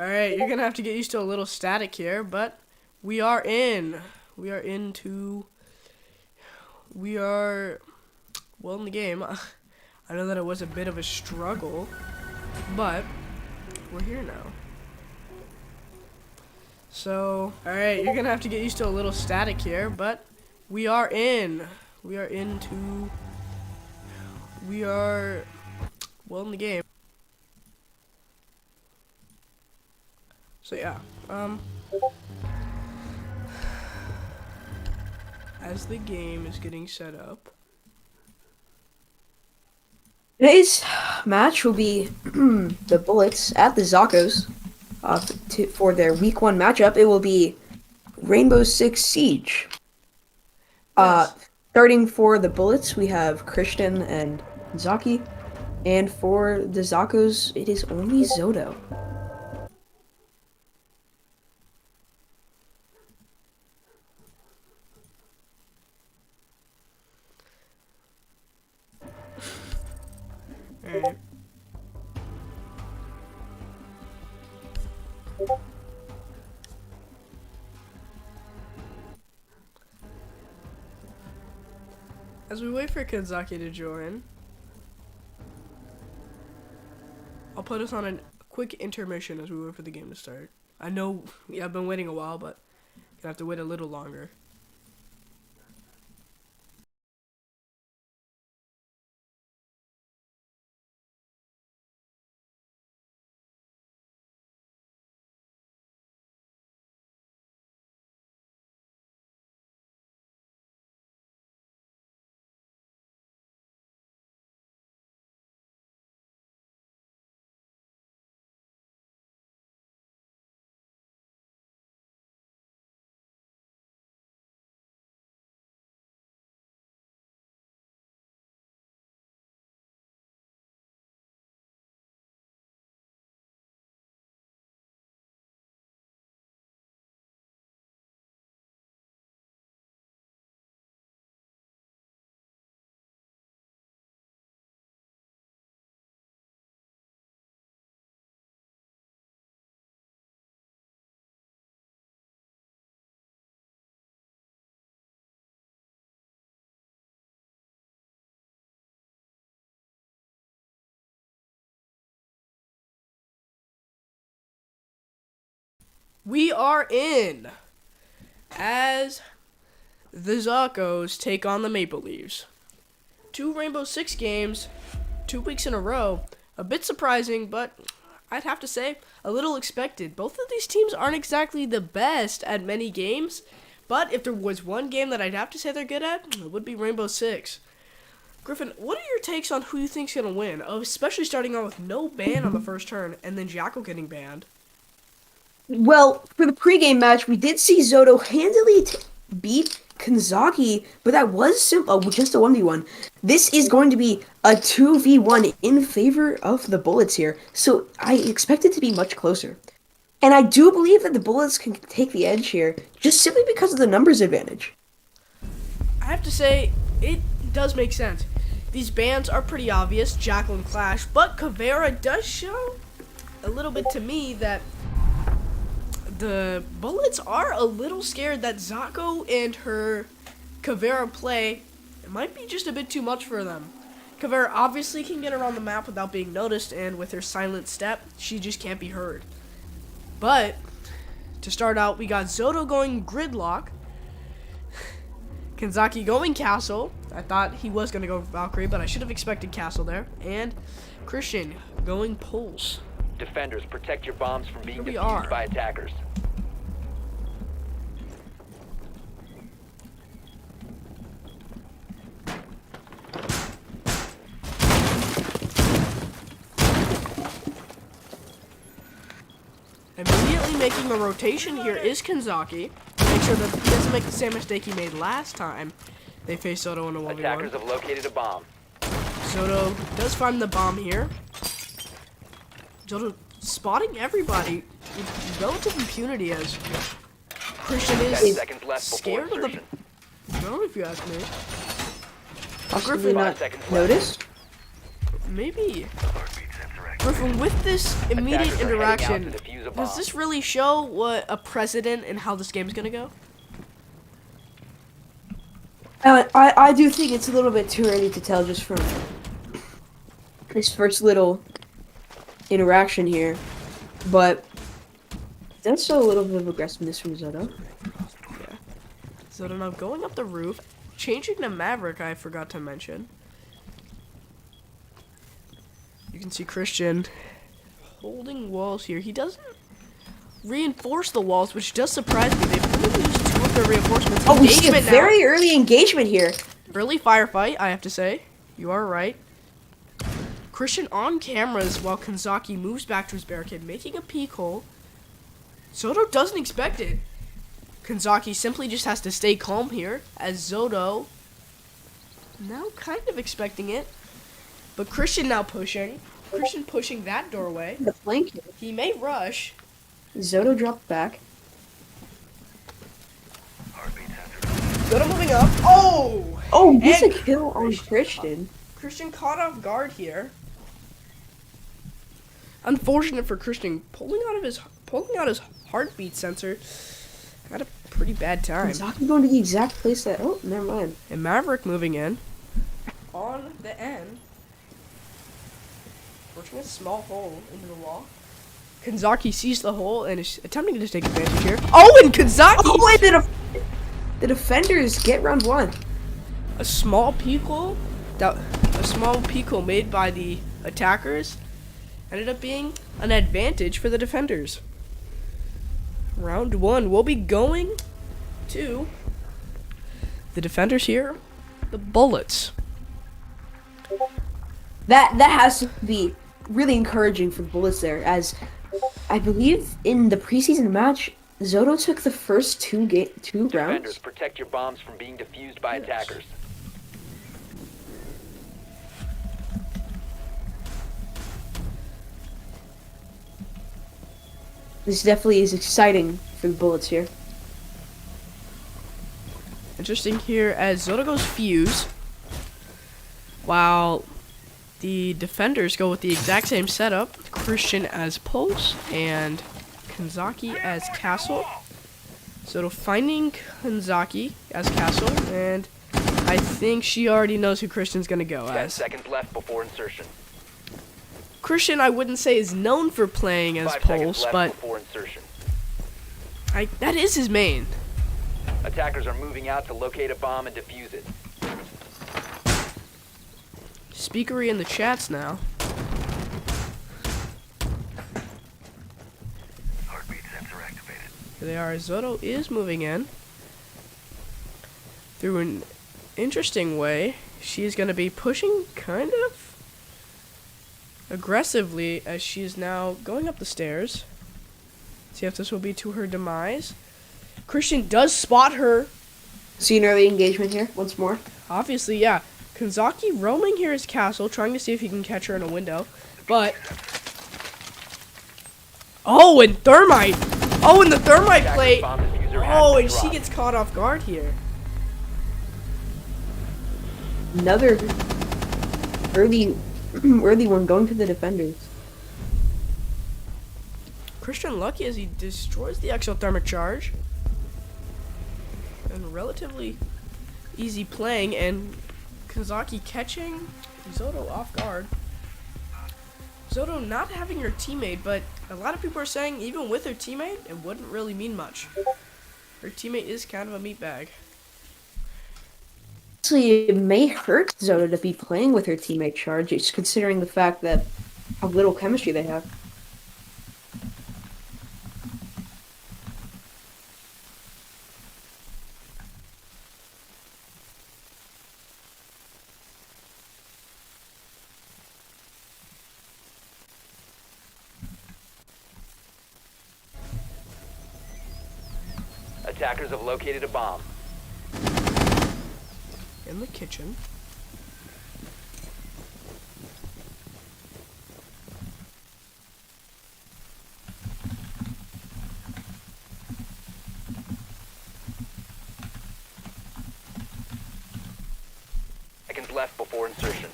Alright, you're gonna have to get used to a little static here, but we are in. We are into. We are well in the game. I know that it was a bit of a struggle, but we're here now. So, alright, you're gonna have to get used to a little static here, but we are in. We are into. We are well in the game. So yeah, as the game is getting set up. Today's match will be the Bullets at the Zacos for their Week 1 matchup. It will be Rainbow Six Siege. Uh, Yes. Starting for the Bullets, we have Christian and Zaki, and for the Zacos, it is only Zoto. Alright. As we wait for Kanzaki to join, I'll put us on a quick intermission as we wait for the game to start. I know I've been waiting a while, but gonna have to wait a little longer. We are in as the Zacos take on the Maple Leaves. 2 Rainbow Six games, 2 weeks in a row. A bit surprising, but I'd have to say a little expected. Both of these teams aren't exactly the best at many games, but if there was one game that I'd have to say they're good at, it would be Rainbow Six. Griffin, what are your takes on who you think's gonna win? Especially starting out with no ban on the first turn and then Jackal getting banned. Well, for the pregame match, we did see Zoto handily beat Kanzaki, but that was just a 1v1. This is going to be a 2v1 in favor of the Bullets here, so I expect it to be much closer. And I do believe that the Bullets can take the edge here, just simply because of the numbers advantage. I have to say, it does make sense. These bans are pretty obvious, Jackal and Clash, but Caveira does show a little bit to me that the Bullets are a little scared that Zacco and her Caveira play might be just a bit too much for them. Caveira obviously can get around the map without being noticed, and with her silent step, she just can't be heard. But, to start out, we got Zoto going Gridlock, Kanzaki going Castle. I thought he was going to go Valkyrie, but I should have expected Castle there. And Christian going Pulse. Defenders, protect your bombs from being Here we defused are. by attackers. Immediately making a rotation here is Kanzaki. Make sure that he doesn't make the same mistake he made last time they faced Soto in a 1v1. Attackers have located a bomb. Soto does find the bomb here. Soto spotting everybody with relative impunity as Christian 10 is seconds left before scared of the... insertion. No, if you ask me. Possibly Griffin, not 5 seconds left. noticed. Maybe. Griffin, with this immediate Attackers are heading out interaction, to defuse a does bomb. this really show what a precedent and how this game's gonna go? I do think it's a little bit too early to tell just from this first little interaction here, but it does show a little bit of aggressiveness from Zoto. Yeah. Zoto now going up the roof, changing to Maverick, I forgot to mention. You can see Christian holding walls here. He doesn't reinforce the walls, which does surprise me. They've only used 2 of their reinforcements. Oh, we see a Engagement now. very early engagement here. Early firefight, I have to say. You are right. Christian on cameras while Kanzaki moves back to his barricade, making a peek hole. Zoto doesn't expect it. Kanzaki simply just has to stay calm here, as Zoto now kind of expecting it. But Christian now pushing. Christian pushing that doorway. The flank here. He may rush. Zoto dropped back. Zoto moving up. Oh! Oh, gets a And kill on Christian. Christian caught off guard here. Unfortunate for Christian, pulling out his heartbeat sensor. Had a pretty bad time. Zaki going to the exact place that. Oh, never mind. And Maverick moving in on the end, pushing a small hole into the wall. Kanzaki sees the hole and is attempting to take advantage here. Oh, and Kanzaki! Oh, and the defenders get round 1. A small peek hole made by the attackers ended up being an advantage for the defenders. Round 1 will be going to the defenders here, the Bullets. That has to be really encouraging for the Bullets there, as I believe in the preseason match, Zoto took the first 2 rounds. Defenders, protect your bombs from being defused by attackers. This definitely is exciting for the Bullets here. Interesting here as Zoto goes fuse, while the defenders go with the exact same setup. Christian as Pulse and Kanzaki as Castle. Zoto finding Kanzaki as Castle, and I think she already knows who Christian's gonna go 10 as. seconds left before insertion. Christian, I wouldn't say is known for playing as 5 seconds Pulse, left but before insertion. that is his main. Attackers are moving out to locate a bomb and defuse it. Speakery in the chats now. Heartbeat sensor activated. Here they are. Zoto is moving in through an interesting way. She's going to be pushing kind of aggressively as she is now going up the stairs. See if this will be to her demise. Christian does spot her. See an early engagement here once more. Obviously, yeah. Kanzaki roaming here his castle, trying to see if he can catch her in a window. But... oh, and Thermite! Oh, and the Thermite plate! Bomb diffuser has Oh, been and she dropped. gets caught off guard here. Another early one going to the defenders. Christian lucky as he destroys the exothermic charge. And relatively easy playing, and Kanzaki catching Zoto off guard. Zoto not having her teammate, but a lot of people are saying even with her teammate, it wouldn't really mean much. Her teammate is kind of a meatbag. Actually, it may hurt Zoto to be playing with her teammate Charge, just considering the fact that how little chemistry they have. Attackers have located a bomb. In the kitchen. Seconds left before insertion.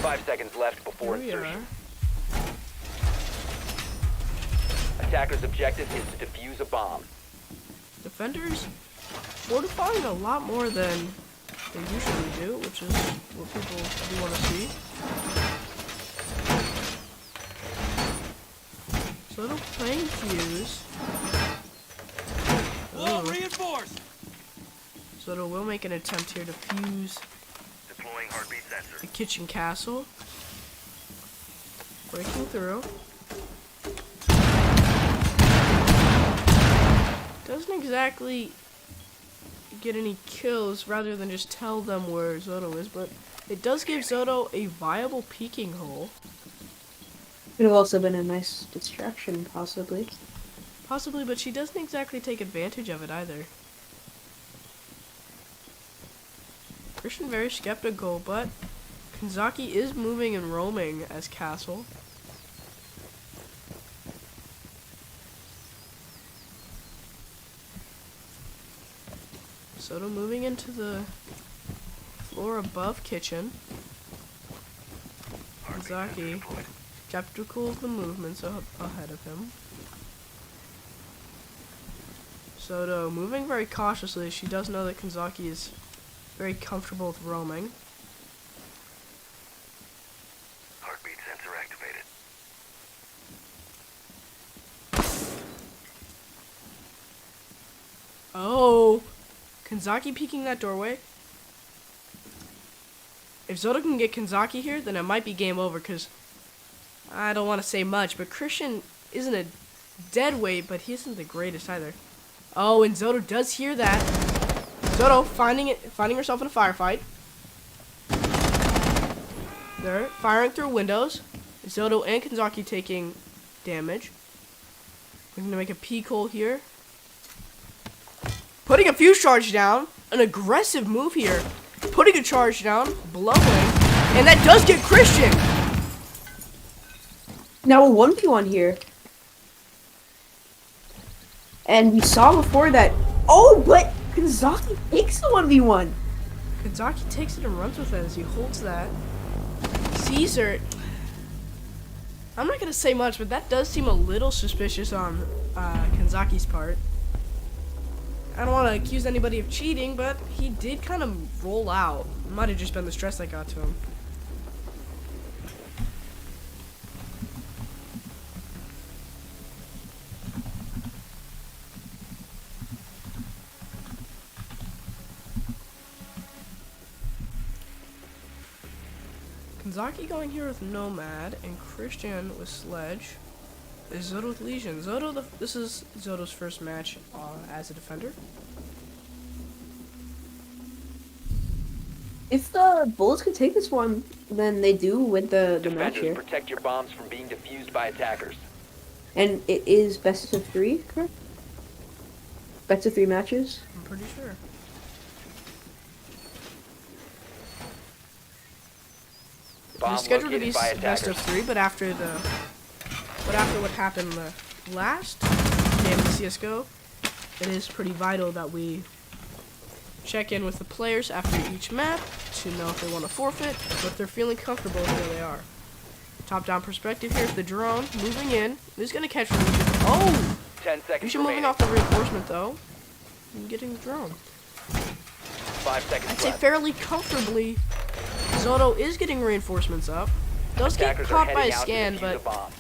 5 seconds left before Here we are. insertion. Attacker's objective is to defuse a bomb. Defenders fortifying a lot more than they usually do, which is what people do want to see. So they're playing fuse. Wall reinforced. Soto will make an attempt here to fuse Deploying heartbeat sensor. the kitchen castle. Breaking through. Doesn't exactly get any kills rather than just tell them where Zoto is, but it does give Zoto a viable peeking hole. Could have also been a nice distraction, possibly. Possibly, but she doesn't exactly take advantage of it either. Christian very skeptical, but Kanzaki is moving and roaming as castle. Soto moving into the floor above kitchen. Kanzaki skeptical of the movements ahead of him. Soto moving very cautiously. She does know that Kanzaki is very comfortable with roaming. Heartbeat sensor activated. Oh, Kanzaki peeking that doorway. If Zoto can get Kanzaki here, then it might be game over, because I don't want to say much, but Christian isn't a dead weight, but he isn't the greatest either. Oh, and Zoto does hear that. Zoto finding herself in a firefight. There, firing through windows. Zoto and Kanzaki taking damage. We're gonna make a peek hole here. Putting a fuse charge down. An aggressive move here. Putting a charge down. Blowing. And that does get Christian. Now a 1v1 here. And we saw before that. Oh, but Kanzaki takes the 1v1. Kanzaki takes it and runs with it as he holds that. Sees her. I'm not going to say much, but that does seem a little suspicious on Kanzaki's part. I don't want to accuse anybody of cheating, but he did kind of roll out. It might have just been the stress that got to him. Kanzaki going here with Nomad, and Christian with Sledge. Is Zoto with Legion. This is Zoto's first match as a defender. If the Bulls could take this one, then they do win the match Defenders, here. protect your bombs from being defused by attackers. And it is best of 3, correct? Best of 3 matches? I'm pretty sure. Bomb We're scheduled to be located by best of attackers. 3, but after what happened the last game of CS:GO, it is pretty vital that we check in with the players after each map to know if they want to forfeit, or if they're feeling comfortable with where they are. Top-down perspective here is the drone moving in. Who's gonna catch Legion? Oh! 10 seconds Legion moving remaining. off the reinforcement though, and getting the drone. 5 seconds I'd say left. fairly comfortably. Zoto is getting reinforcements up. Does get Attackers are caught by a heading out to scan, defuse but a bomb.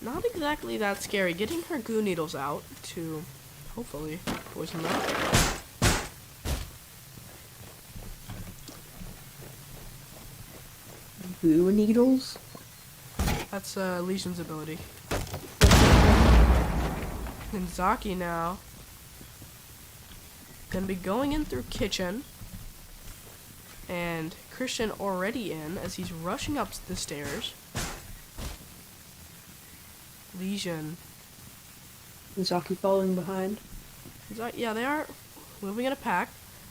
not exactly that scary. Getting her goo needles out to hopefully poison them. Blue needles? That's Legion's ability. And Zaki now gonna be going in through kitchen, and Christian already in as he's rushing up the stairs. Legion. Zaki following behind. Yeah, they are moving in a pack.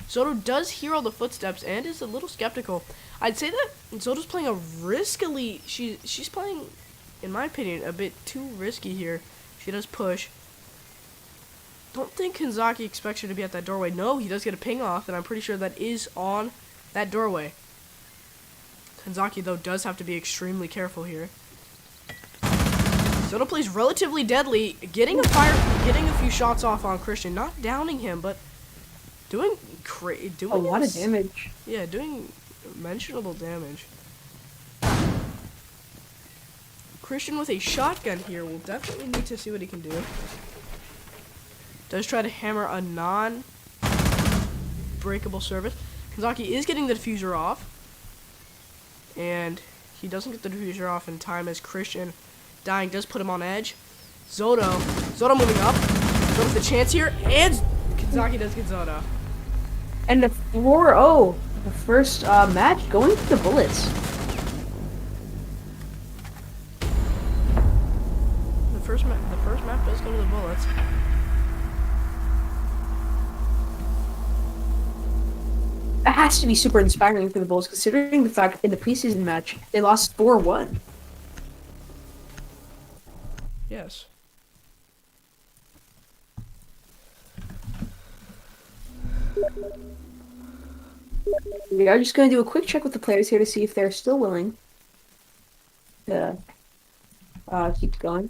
Zoto does hear all the footsteps and is a little skeptical. I'd say that Zoto's playing a riskily. She's playing, in my opinion, a bit too risky here. She does push. Don't think Kanzaki expects her to be at that doorway. No, he does get a ping off, and I'm pretty sure that is on that doorway. Kanzaki, though, does have to be extremely careful here. Soto plays relatively deadly, getting a few shots off on Christian, not downing him, but doing A lot of damage. Yeah, doing mentionable damage. Christian with a shotgun here will definitely need to see what he can do. Does try to hammer a non-breakable service. Kanzaki is getting the diffuser off. And he doesn't get the diffuser off in time as Christian dying does put him on edge. Zoto moving up. Zoto's the chance here, and Kanzaki does get Zoto. And the 4-0, the first match going to the bullets. The first map does go to the bullets. That has to be super inspiring for the Bulls, considering the fact in the preseason match they lost 4-1. Yes. We are just going to do a quick check with the players here to see if they're still willing to keep going.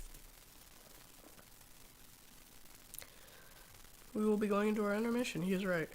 We will be going into our intermission. He is right.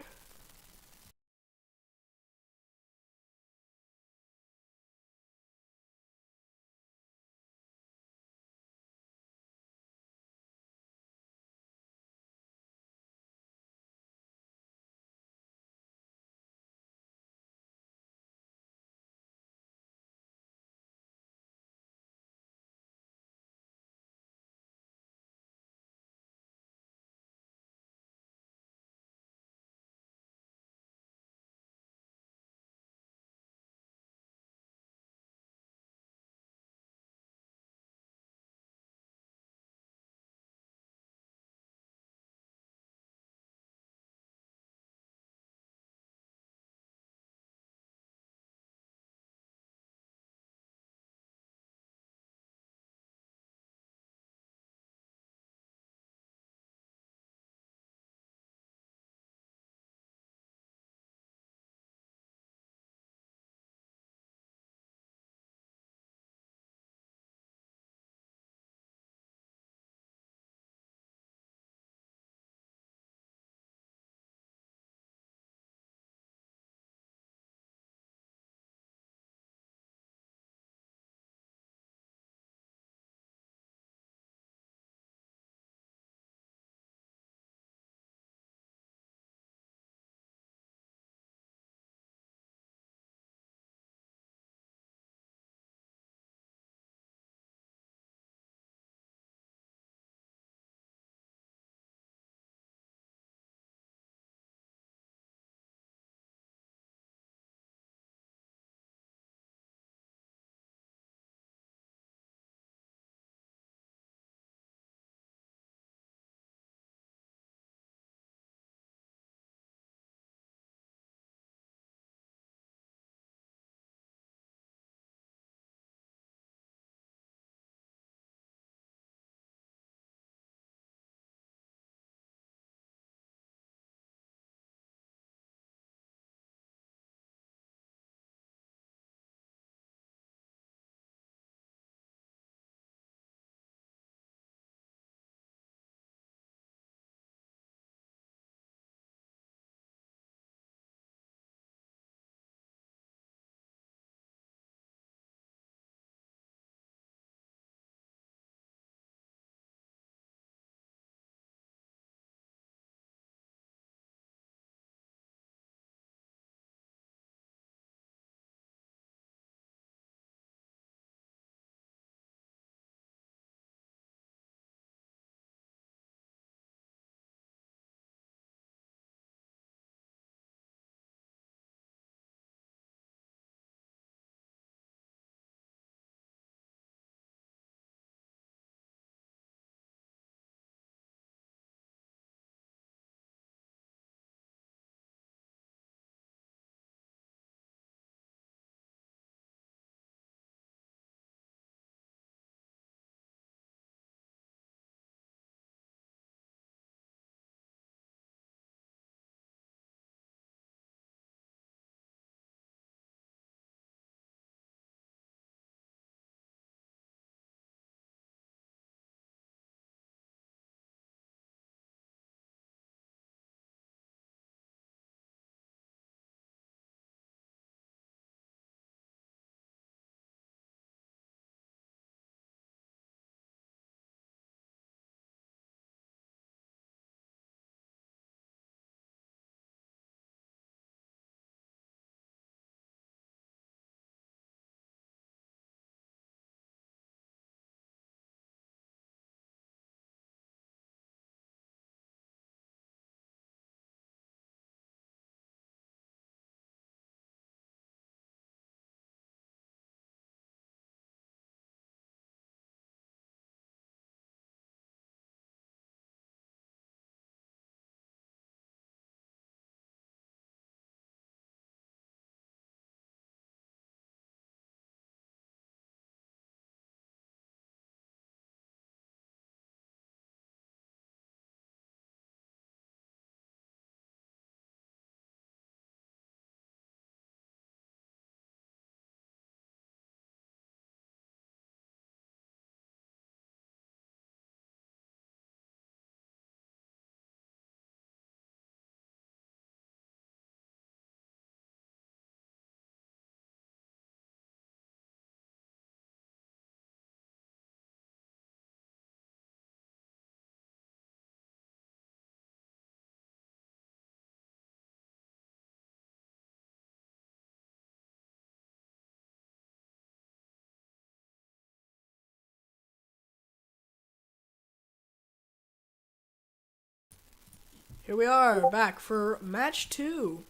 Here we are, back for match 2.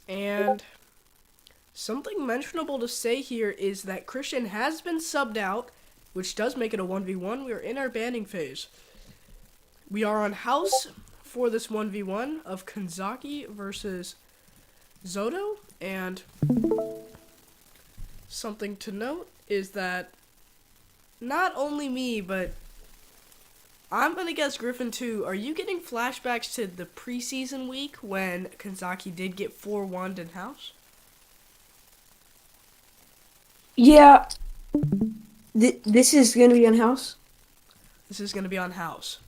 And something mentionable to say here is that Christian has been subbed out, which does make it a 1v1. We are in our banning phase. We are on house for this 1v1 of Kanzaki versus Zoto, and something to note is that not only me, but I'm gonna guess Griffin too. Are you getting flashbacks to the preseason week when Kanzaki did get 4-1'd in house? Yeah. This is gonna be on house. This is gonna be on house.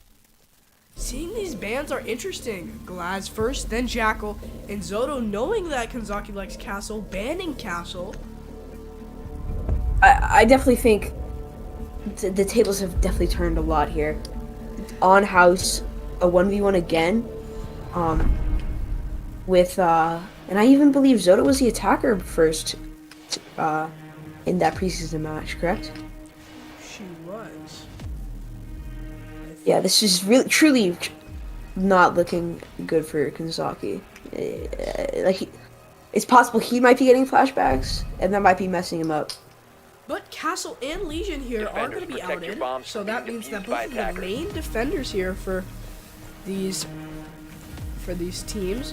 Seeing these bans are interesting. Glaz first, then Jackal, and Zoto knowing that Kanzaki likes Castle, banning Castle. I definitely think the tables have definitely turned a lot here. On house, a 1v1 again. With and I even believe Zoto was the attacker first in that preseason match, correct? She was. Yeah, this is really truly not looking good for Kanzaki. It's possible he might be getting flashbacks, and that might be messing him up. But Castle and Legion here are going to be Defenders, protect your outed, bombs so from that being means that defused by both of the attackers. main defenders here for these teams,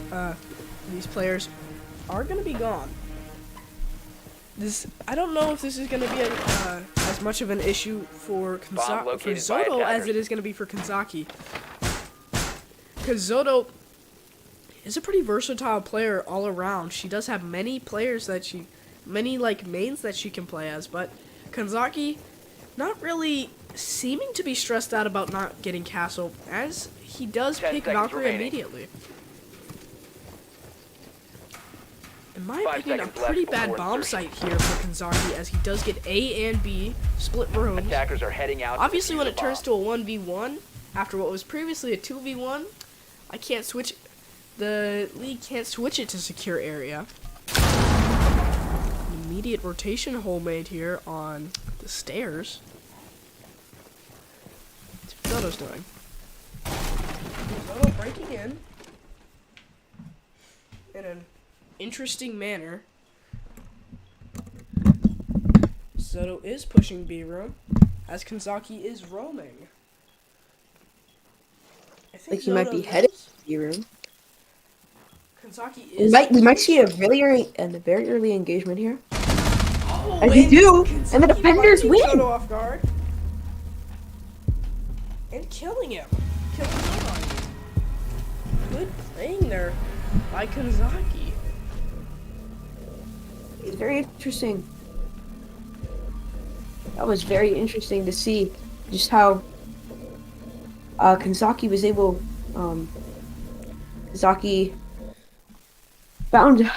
these players, are going to be gone. I don't know if this is going to be as much of an issue for located by Zoto as attackers. it is going to be for Kanzaki, because Zoto is a pretty versatile player all around. She does have many players many mains that she can play as, but Kanzaki not really seeming to be stressed out about not getting Castle, as he does 10 pick seconds Valkyrie remaining. immediately. In my 5 opinion, a seconds left pretty before bad bomb insertion. site here for Kanzaki, as he does get A and B split rooms. Attackers are heading out. Obviously, to when defuse it the turns bomb. to a 1v1, after what was previously a 2v1, I can't switch. The league can't switch it to secure area. An immediate rotation hole made here on the stairs. What's Zoto's doing? Zoto breaking in an interesting manner. Zoto is pushing B room, as Kanzaki is roaming. I think Like he might be Zoto headed knows. to the room. Kanzaki We is. might see a very early engagement here. Oh, As we and do, Kanzaki and the defenders catching win. Zoto off guard and killing him. Killing Kanzaki. Good playing there by Kanzaki. It's very interesting. That was very interesting to see just how Kanzaki was able. Kanzaki found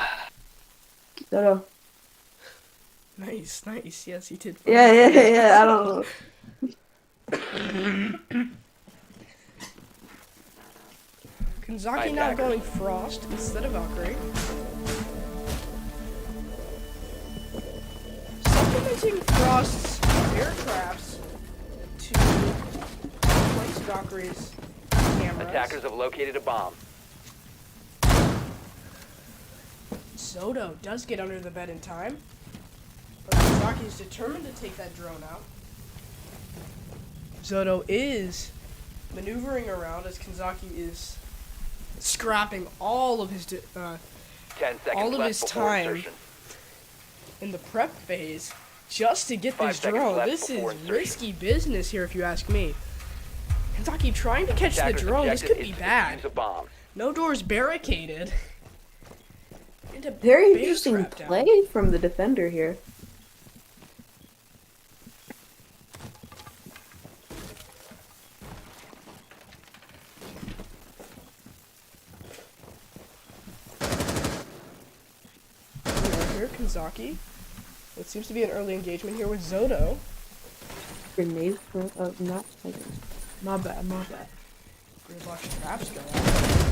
Zoto. Nice. Yes, he did. Yeah. I don't know. Kanzaki now going Frost instead of Valkyrie. Supplementing Frost's aircrafts to place Valkyrie's cameras. Attackers have located a bomb. Zoto does get under the bed in time, but Kanzaki is determined to take that drone out. Zoto is maneuvering around as Kanzaki is scrapping all of his 10 seconds all of left his before time insertion. in the prep phase just to get 5 this seconds drone. left This is before insertion. risky business here, if you ask me. Kanzaki trying to catch the Attackers' drone. This objective could be is to bad. defuse a bomb. No doors barricaded. And a Very bear interesting trap down. play from the defender here. Here, Kanzaki. It seems to be an early engagement here with Zoto. Grenade for not my bad. Grid box traps go out.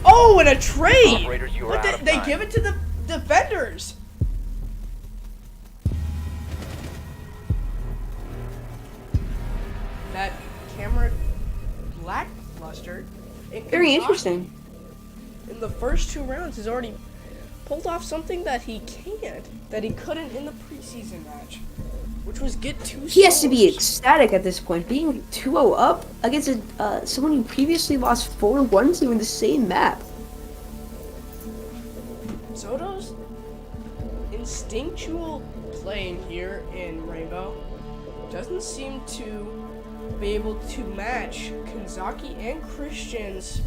Oh, and a trade! Operators, you are But out of they time. give it to the defenders. That camera lackluster. And Very Kanzaki, interesting. in the first 2 rounds, has already pulled off something that he couldn't in the preseason match, which was get 2 He has to be solos. ecstatic at this point, being 2-0 up against someone who previously lost 4-1 to in the same map. Zoto's instinctual playing here in Rainbow doesn't seem to be able to match Kanzaki and Christian's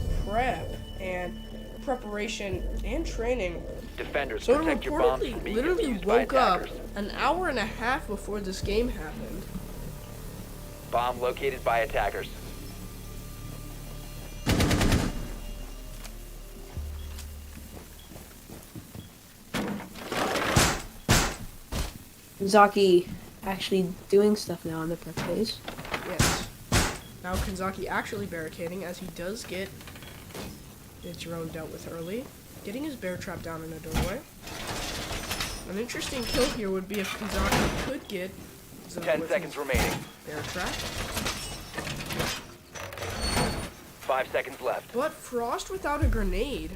preparation and training. Defenders, Zoto protect your bombs reportedly from being literally defused by woke up attackers. an hour and a half before this game happened. Bomb located by attackers. Zaki actually doing stuff now on the prep phase. Yes. Now Kanzaki actually barricading as he does get his drone dealt with early, getting his bear trap down in a doorway. An interesting kill here would be if Kanzaki could get Zoto 10 with seconds his remaining. bear trap. 5 seconds left. But Frost without a grenade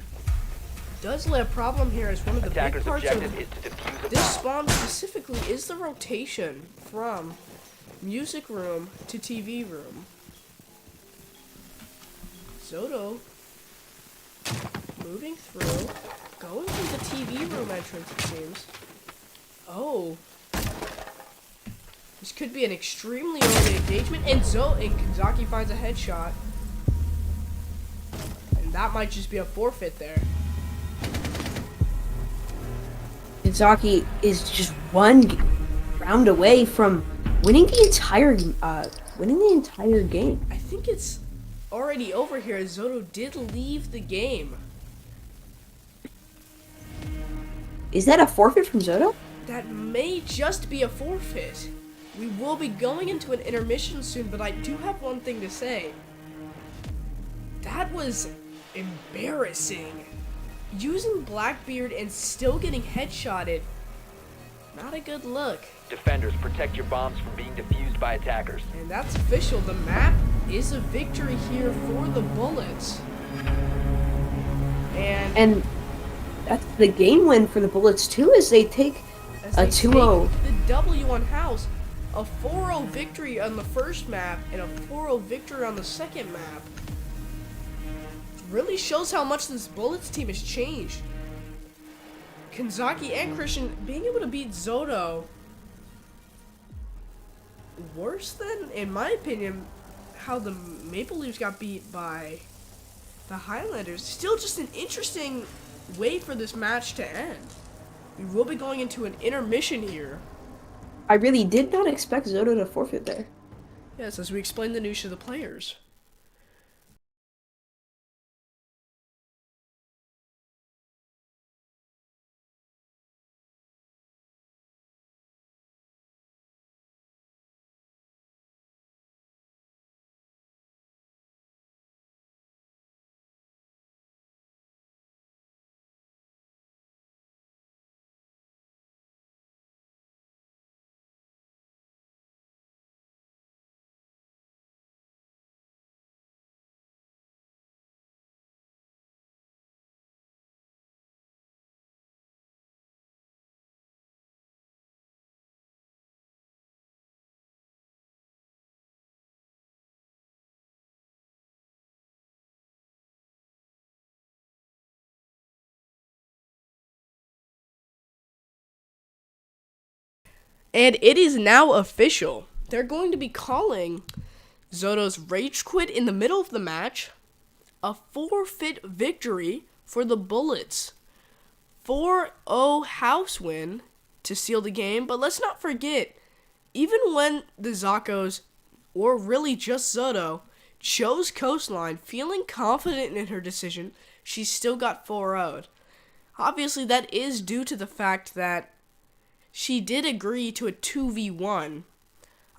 does lay a problem here, as one of the big Attacker's parts objective of is to defuse a this bomb. spawn specifically is the rotation from music room to TV room. Zoto moving through, going through the TV room entrance, it seems. Oh. This could be an extremely early engagement, and Kanzaki finds a headshot. And that might just be a forfeit there. Zaki is just one round away from winning the entire game. I think it's already over here, as Zoto did leave the game. Is that a forfeit from Zoto? That may just be a forfeit. We will be going into an intermission soon, but I do have one thing to say. That was embarrassing. Using Blackbeard and still getting headshotted. Not a good look. Defenders, protect your bombs from being defused by attackers. And that's official. The map is a victory here for the Bullets. And that's the game win for the Bullets too, as they take as a they 2-0. take the W on House. A 4-0 victory on the first map and a 4-0 victory on the second map. Really shows how much this Bullets team has changed. Kanzaki and Christian being able to beat Zoto worse than, in my opinion, how the Maple Leafs got beat by the Highlanders. Still just an interesting way for this match to end. We will be going into an intermission here. I really did not expect Zoto to forfeit there. Yes, as we explain the news to the players. And it is now official. They're going to be calling Zoto's rage quit in the middle of the match a forfeit victory for the Bullets. 4-0 house win to seal the game. But let's not forget, even when the Zacos, or really just Zoto, chose Coastline, feeling confident in her decision, she still got 4-0'd. Obviously, that is due to the fact that she did agree to a 2v1.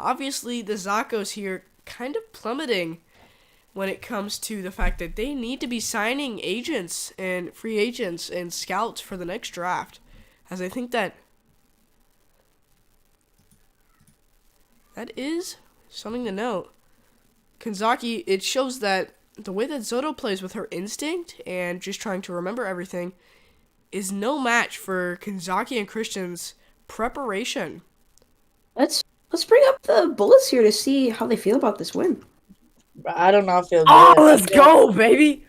Obviously, the Zacos here kind of plummeting when it comes to the fact that they need to be signing agents and free agents and scouts for the next draft. As I think that is something to note. Kanzaki, it shows that the way that Zoto plays with her instinct and just trying to remember everything is no match for Kanzaki and Christian's preparation. Let's bring up the Bullets here to see how they feel about this win. I don't know. I feel Oh, good. let's go, baby.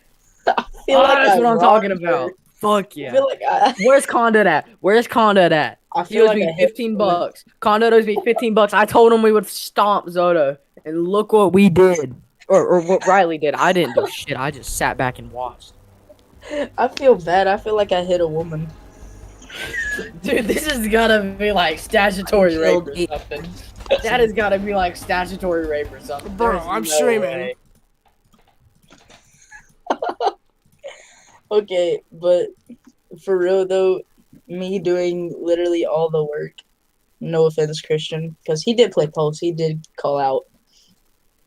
I feel like That's I what I'm talking robbed about. her. Fuck I yeah. feel like Where's Condit at? Where's Condit at? I He feel owes like me I hit 15 bucks. Condit owes me 15 bucks. I told him we would stomp Zoto. And look what we did. Or what Riley did. I didn't do shit. I just sat back and watched. I feel bad. I feel like I hit a woman. Dude, this has gotta be like statutory rape Killed or me. something. That has gotta be like statutory rape or something. Bro, There's I'm no streaming. way. Okay, but for real though, me doing literally all the work. No offense, Christian, because he did play post. He did call out.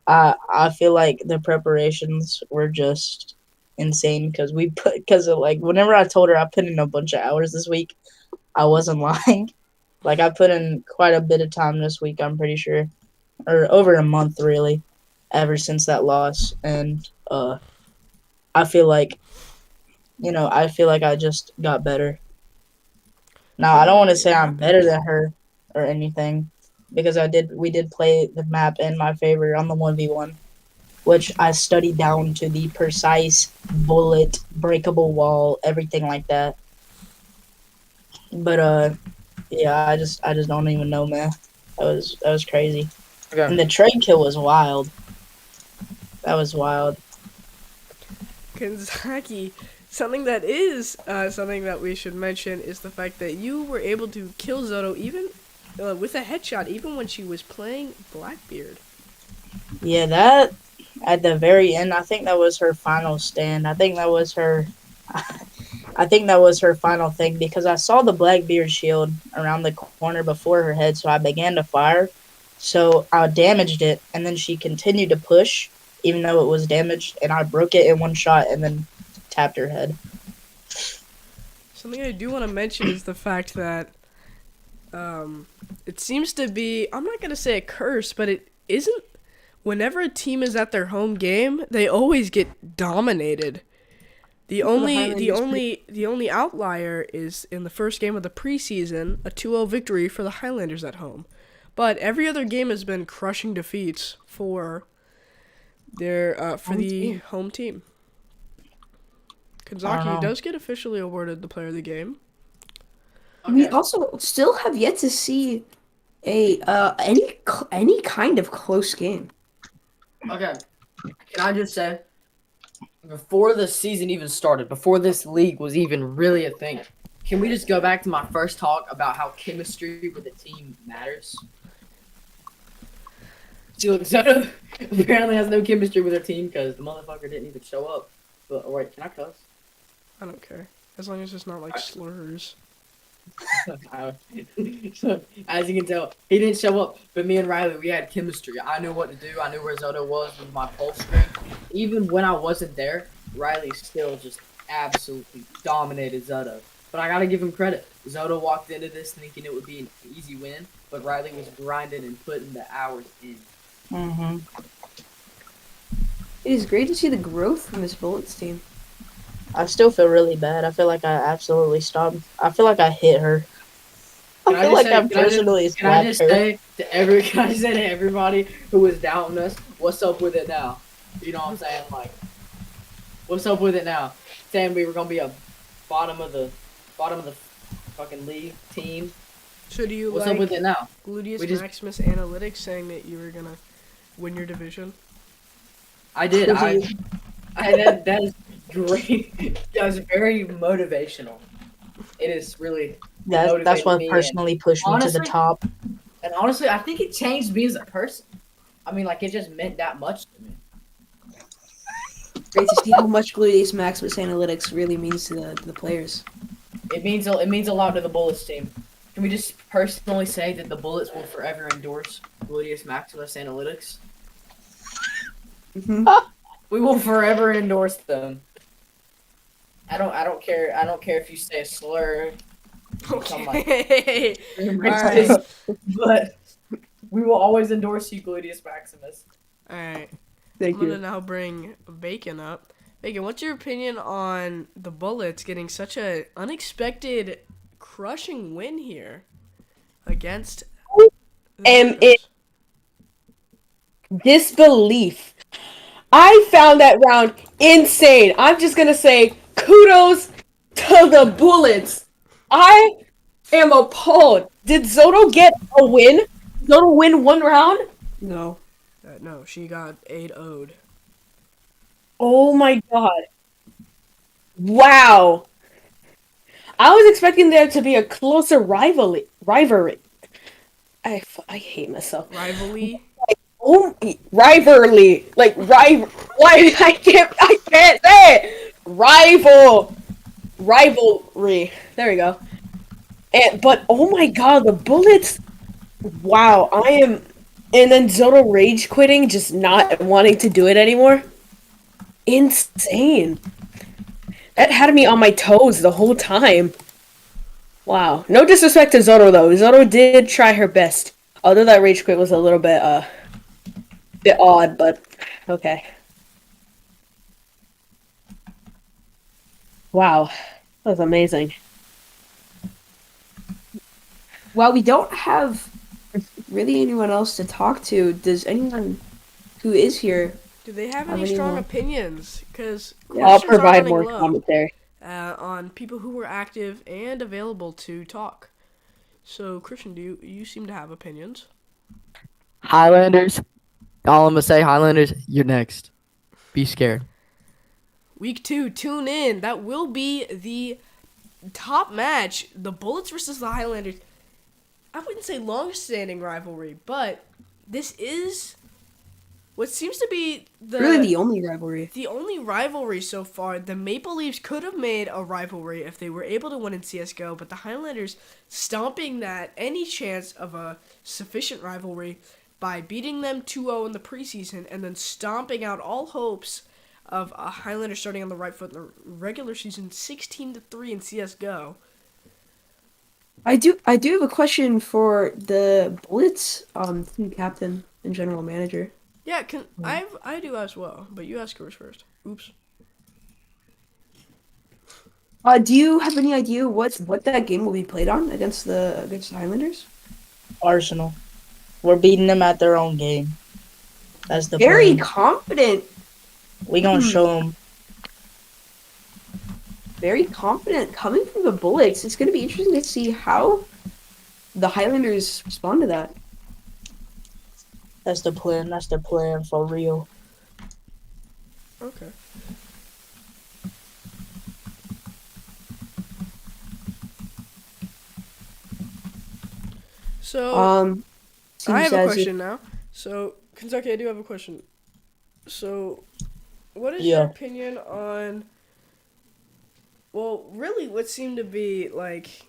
I feel like the preparations were just insane because of like whenever I told her I put in a bunch of hours this week, I wasn't lying. Like I put in quite a bit of time this week. I'm pretty sure, or over a month really, ever since that loss, and I feel like. I feel like I just got better. Now, I don't want to say I'm better than her or anything because we did play the map in my favor on the 1v1, which I studied down to the precise bullet, breakable wall, everything like that. But yeah, I just don't even know, man. That was crazy. Okay. And the trade kill was wild. That was wild. Kanzaki, something that we should mention is the fact that you were able to kill Zoto even with a headshot, even when she was playing Blackbeard. Yeah, that at the very end, I think that was her final stand. I think that was her final thing because I saw the Blackbeard shield around the corner before her head, so I began to fire. So I damaged it, and then she continued to push, even though it was damaged, and I broke it in one shot and then tapped her head. Something I do want to mention is the fact that it seems to be, I'm not going to say a curse, but it isn't. Whenever a team is at their home game, they always get dominated. The only outlier is in the first game of the preseason, a 2-0 victory for the Highlanders at home. But every other game has been crushing defeats for their home team. Kanzaki does get officially awarded the player of the game. We also still have yet to see any kind of close game. Okay. Can I just say, before the season even started, before this league was even really a thing, can we just go back to my first talk about how chemistry with the team matters? See, look, Zoto apparently has no chemistry with her team because the motherfucker didn't even show up. But, wait, can I cuss? I don't care. As long as it's not like slurs. So, as you can tell, he didn't show up, but me and Riley, we had chemistry. I knew what to do. I knew where Zoto was with my pulse screen. Even when I wasn't there, Riley still just absolutely dominated Zoto. But I gotta give him credit. Zoto walked into this thinking it would be an easy win, but Riley was grinding and putting the hours in. Mm-hmm. It is great to see the growth from this Bullets team. I still feel really bad. I feel like I absolutely stopped. I feel like I hit her. I feel like I personally Can I slapped just her. say to everybody who was doubting us, what's up with it now? You know what I'm saying? Like, what's up with it now? Saying we were gonna be a bottom of the fucking league team. So do you What's like up with it now? Gluteus We just- Maximus Analytics saying that you were gonna win your division? I did. That is great. That was very motivational. It is really That's motivated what me personally pushed me to the honestly- top. and honestly, I think it changed me as a person. I mean, like it just meant that much to me. Great to see how much Gluteus Maximus Analytics really means to the players. It means a lot to the Bullets team. Can we just personally say that the Bullets will forever endorse Gluteus Maximus Analytics? Mm-hmm. We will forever endorse them. I don't care if you say a slur, something like Okay. but we will always endorse you, Gluteus Maximus. Alright. Thank I'm gonna you. now bring Bacon up. Bacon, what's your opinion on the Bullets getting such a unexpected, crushing win here against the Am in Zacos? disbelief. I found that round insane. I'm just gonna say kudos to the Bullets. I am appalled. Did Zoto get a win? Zoto win one round? No. No, she got 8 0'd. Oh my god. Wow. I was expecting there to be a closer rivalry. I hate myself. Rivalry. Oh, rivalry. Like why I can't say it. Rivalry. There we go. But oh my god, the Bullets. Wow, I am. And then Zoto rage quitting, just not wanting to do it anymore. Insane. That had me on my toes the whole time. Wow. No disrespect to Zoto though. Zoto did try her best. Although that rage quit was a little bit odd, but okay. Wow. That was amazing. While we don't have really anyone else to talk to, does anyone who is here Do they have Have any any strong more? opinions? Because I'll questions are provide running more low commentary. on people who were active and available to talk. So, Christian, you seem to have opinions? Highlanders. All I'm gonna say, Highlanders, you're next. Be scared. Week 2, tune in. That will be the top match. The Bullets versus the Highlanders. I wouldn't say long-standing rivalry, but this is what seems to be really the only rivalry? the only rivalry so far. The Maple Leafs could have made a rivalry if they were able to win in CSGO, but the Highlanders stomping that any chance of a sufficient rivalry by beating them 2-0 in the preseason and then stomping out all hopes of a Highlander starting on the right foot in the regular season 16-3 in CSGO. I do have a question for the Bullets team captain and general manager. Yeah, I do as well, but you ask yours first. Oops. Do you have any idea what that game will be played on against the Highlanders? Arsenal. We're beating them at their own game. That's the Very plan. confident. We gonna show them. Very confident coming from the Bullets. It's going to be interesting to see how the Highlanders respond to that. That's the plan. That's the plan for real. Okay. So I seems have a as if- question now. So Kentucky, I do have a question. So, what is Yeah. your opinion on? Well, really, what seemed to be like,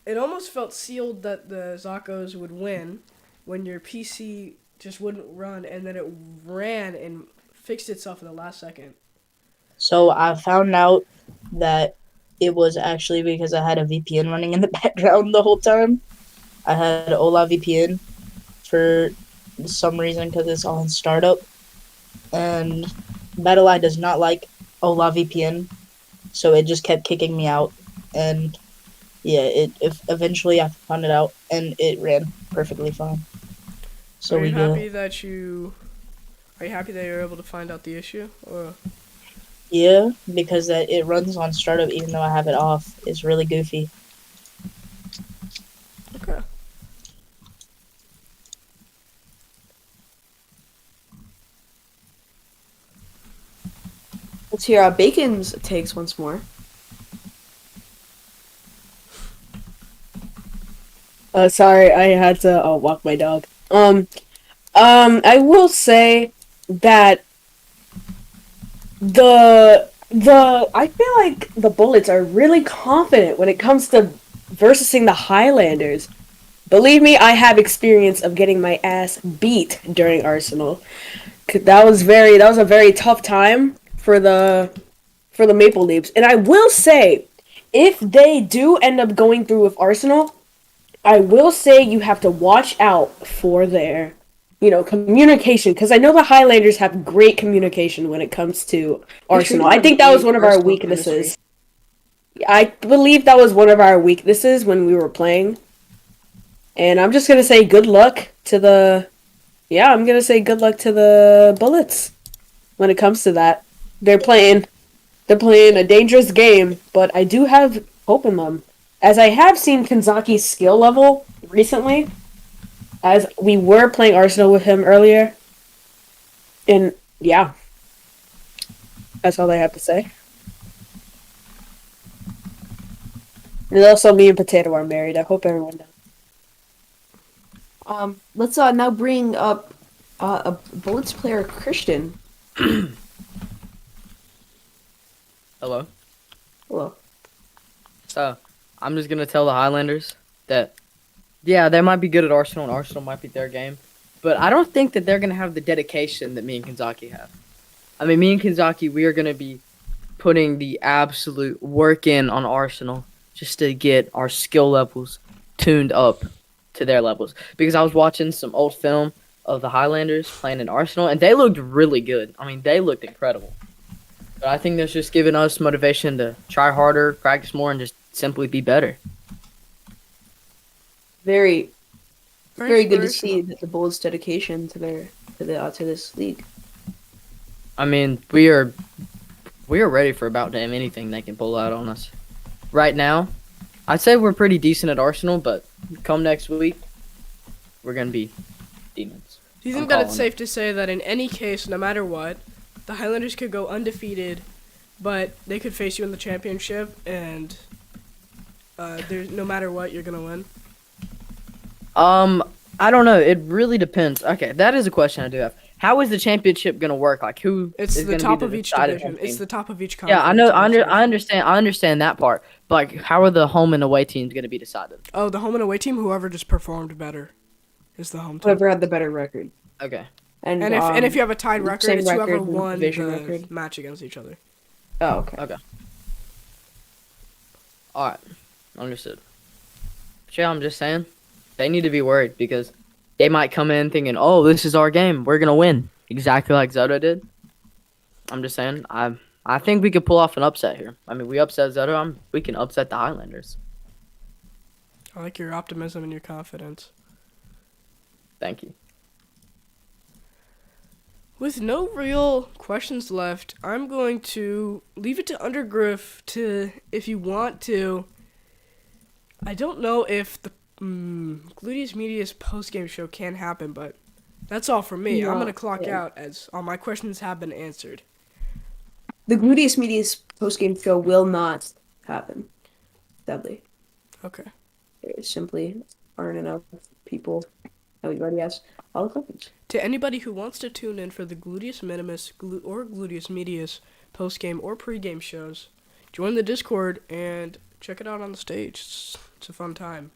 it almost felt sealed that the Zacos would win when your PC just wouldn't run, and then it ran and fixed itself in the last second. So I found out that it was actually because I had a VPN running in the background the whole time. I had Ola VPN for some reason because it's on startup, and BattleEye does not like Ola VPN, so it just kept kicking me out. And yeah, eventually I found it out, and it ran perfectly fine. So Are we you good. happy that you were able to find out the issue? Or Yeah, because that it runs on startup even though I have it off. It's really goofy. okay. Let's hear Bacon's takes once more. Sorry, I had to walk my dog. I will say that I feel like the Bullets are really confident when it comes to versusing the Highlanders. Believe me, I have experience of getting my ass beat during Arsenal. That was a very tough time for the Maple Leafs. And I will say, if they do end up going through with Arsenal, I will say you have to watch out for their communication, because I know the Highlanders have great communication when it comes to Arsenal. I think that was one of our Arsenal weaknesses. I believe that was one of our weaknesses when we were playing. And I'm just gonna say good luck to the Bullets when it comes to that. They're playing a dangerous game, but I do have hope in them. As I have seen Kanzaki's skill level recently, as we were playing Arsenal with him earlier. And yeah. That's all I have to say. And also me and Potato are married. I hope everyone knows. Let's now bring up a Bullets player, Christian. Hello. Hello. So, I'm just gonna tell the Highlanders that, yeah, they might be good at Arsenal, and Arsenal might be their game, but I don't think that they're gonna have the dedication that me and Kanzaki have. I mean, me and Kanzaki, we are gonna be putting the absolute work in on Arsenal just to get our skill levels tuned up to their levels. Because I was watching some old film of the Highlanders playing in Arsenal, and they looked really good. I mean, they looked incredible. But I think that's just giving us motivation to try harder, practice more, and just simply be better. Very good to inspirational. see that the Bullets' dedication to this league. I mean, we are ready for about damn anything they can pull out on us. Right now, I'd say we're pretty decent at Arsenal, but come next week, we're gonna be demons. Do you think that it's safe to say that in any case, no matter what, the Highlanders could go undefeated, but they could face you in the championship, and there's no matter what, you're gonna win? I don't know. It really depends. Okay, that is a question I do have. How is the championship gonna work? Like, who? It's is the gonna top be of each deciding division. team? It's the top of each conference. Yeah, I know. I understand. I understand that part. But like, how are the home and away teams gonna be decided? Oh, the home and away team, whoever just performed better is the home team. Whoever had the better record. Okay. And if you have a tied record, same it's whoever record, won division the record. match against each other. Oh, okay. All right. Understood. But yeah, I'm just saying, they need to be worried because they might come in thinking, "Oh, this is our game. We're gonna win," exactly like Zoto did. I'm just saying, I think we could pull off an upset here. I mean, we upset Zoto. We can upset the Highlanders. I like your optimism and your confidence. Thank you. With no real questions left, I'm going to leave it to Undergriff to, if you want to. I don't know if the Gluteus Media's post-game show can happen, but that's all from me. No, I'm going to clock yeah. out as all my questions have been answered. The Gluteus Media's post-game show will not happen. Sadly. Okay. There simply aren't enough people that we've already asked all the questions. To anybody who wants to tune in for the Gluteus Minimus or Gluteus Media's post-game or pre-game shows, join the Discord and check it out on the stage. It's a fun time.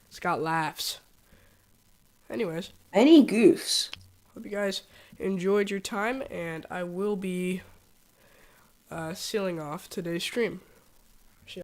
It's got laughs. Anyways, Any goofs? hope you guys enjoyed your time, and I will be sealing off today's stream.